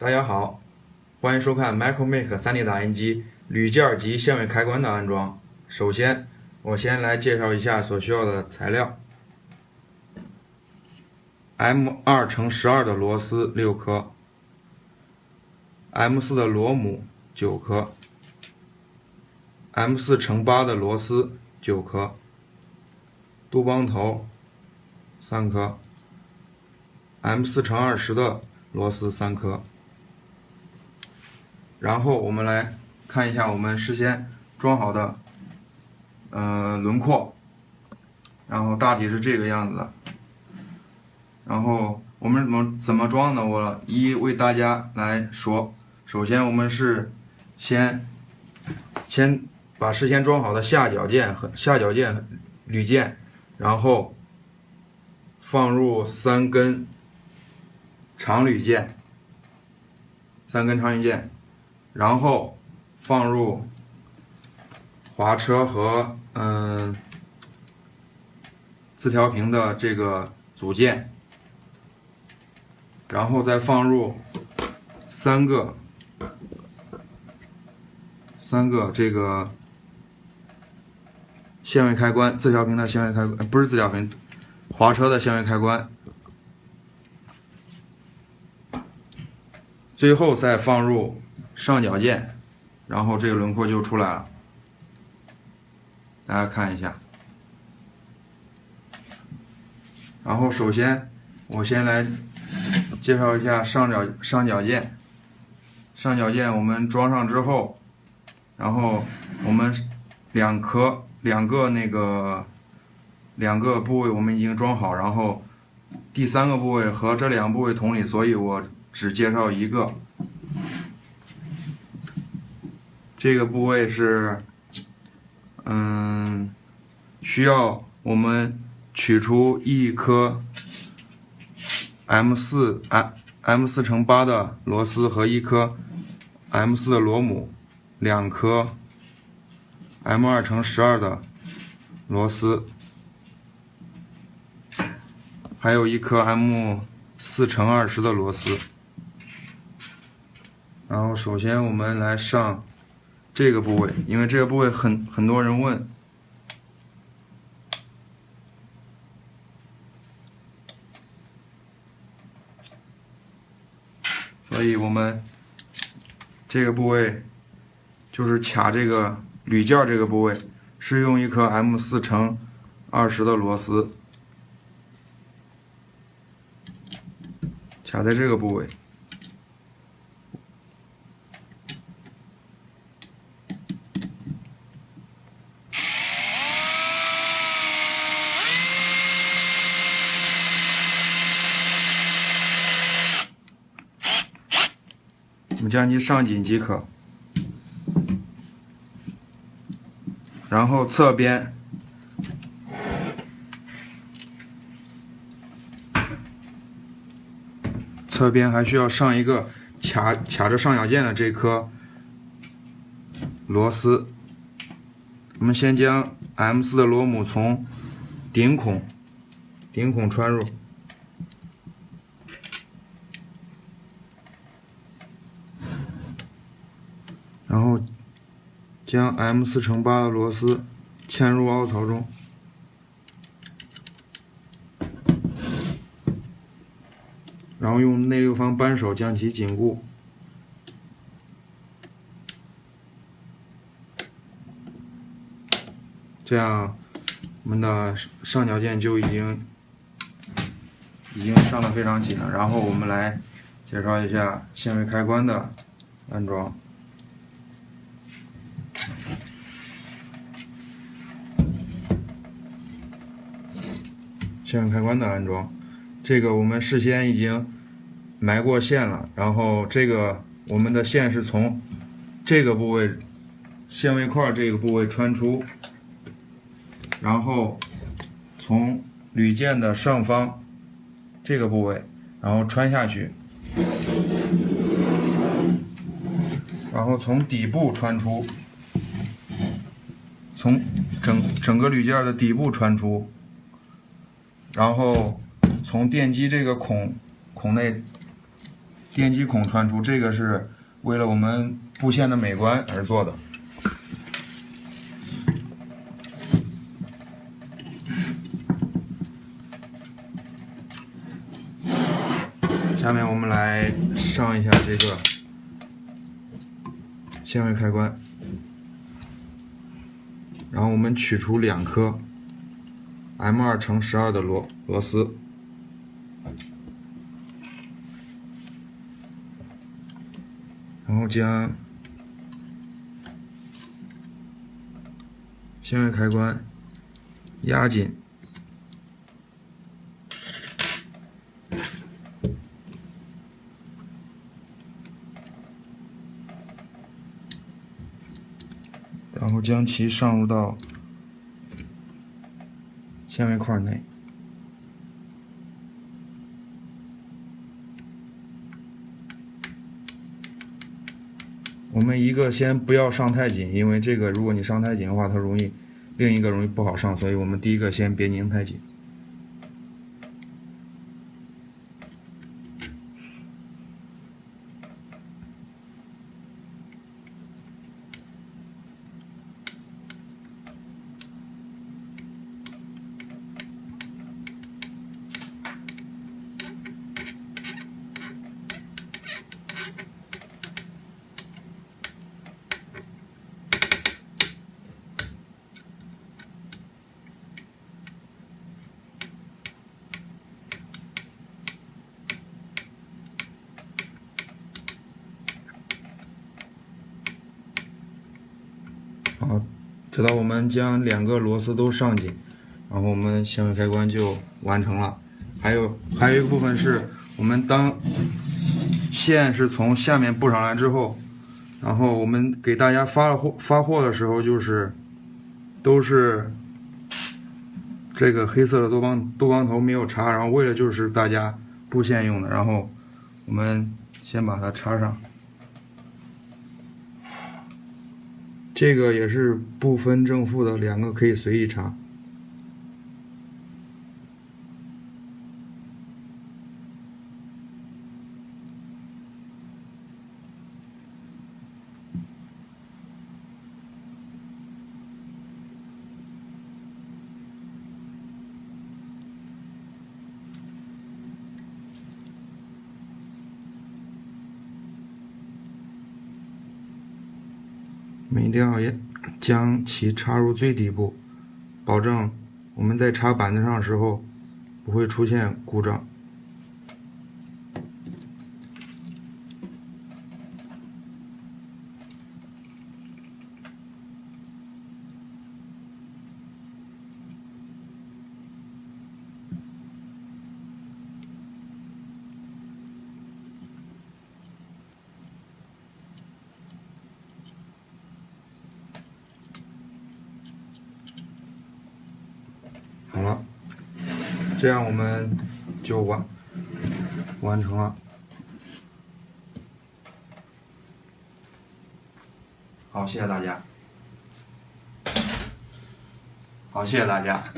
大家好，欢迎收看 MicroMake 3D 打印机铝件及限位开关的安装。首先，我先来介绍一下所需要的材料：M2×12的螺丝6颗，M4的螺母9颗，M4×8的螺丝9颗，杜邦头3颗，M4×20的螺丝3颗。然后我们来看一下我们事先装好的轮廓，然后大体是这个样子的。然后我们怎么装呢？我一一为大家来说。首先我们是先把事先装好的下脚件铝件，然后放入3根长铝件，然后放入滑车和自调平的这个组件，然后再放入三个这个限位开关，自调平的限位开关，不是自调平，滑车的限位开关，最后再放入上脚件，然后这个轮廓就出来了。大家看一下。然后首先我先来介绍一下上脚件。上脚件我们装上之后，然后我们两个部位我们已经装好，然后第3个部位和这2个部位同理，所以我只介绍一个。这个部位是需要我们取出1颗 M4×8的螺丝和1颗 M4 的螺母，2颗 M2×12的螺丝，还有1颗 M4×20的螺丝。然后首先我们来上这个部位，因为这个部位很多人问，所以我们这个部位就是卡这个铝件这个部位，是用1颗 M4×20的螺丝卡在这个部位。我们将其上紧即可，然后侧边还需要上一个卡着上脚件的这颗螺丝。我们先将 M4 的螺母从顶孔穿入，然后将 M4×8的螺丝嵌入凹槽中，然后用内6方扳手将其紧固。这样我们的上脚件就已经上得非常紧了。然后我们来介绍一下限位开关的安装。限位开关的安装，这个我们事先已经埋过线了，然后这个我们的线是从这个部位限位块这个部位穿出，然后从铝件的上方这个部位，然后穿下去，然后从底部穿出，从整个铝件的底部穿出。然后从电机这个孔内电机孔穿出，这个是为了我们布线的美观而做的。下面我们来上一下这个限位开关，然后我们取出2颗 M2×12的螺丝，然后将限位开关压紧，然后将其上入到限位块内。我们一个先不要上太紧，因为这个如果你上太紧的话，它另一个容易不好上，所以我们第一个先别拧太紧。好，直到我们将2个螺丝都上紧，然后我们限位开关就完成了。还有一个部分是我们当线是从下面布上来之后，然后我们给大家发货的时候，都是这个黑色的多邦头没有插，然后为了就是大家布线用的，然后我们先把它插上。这个也是不分正负的，2个可以随意插。我们一定要将其插入最底部，保证我们在插板子上的时候不会出现故障。好了，这样我们就完成了。好，谢谢大家。好，谢谢大家。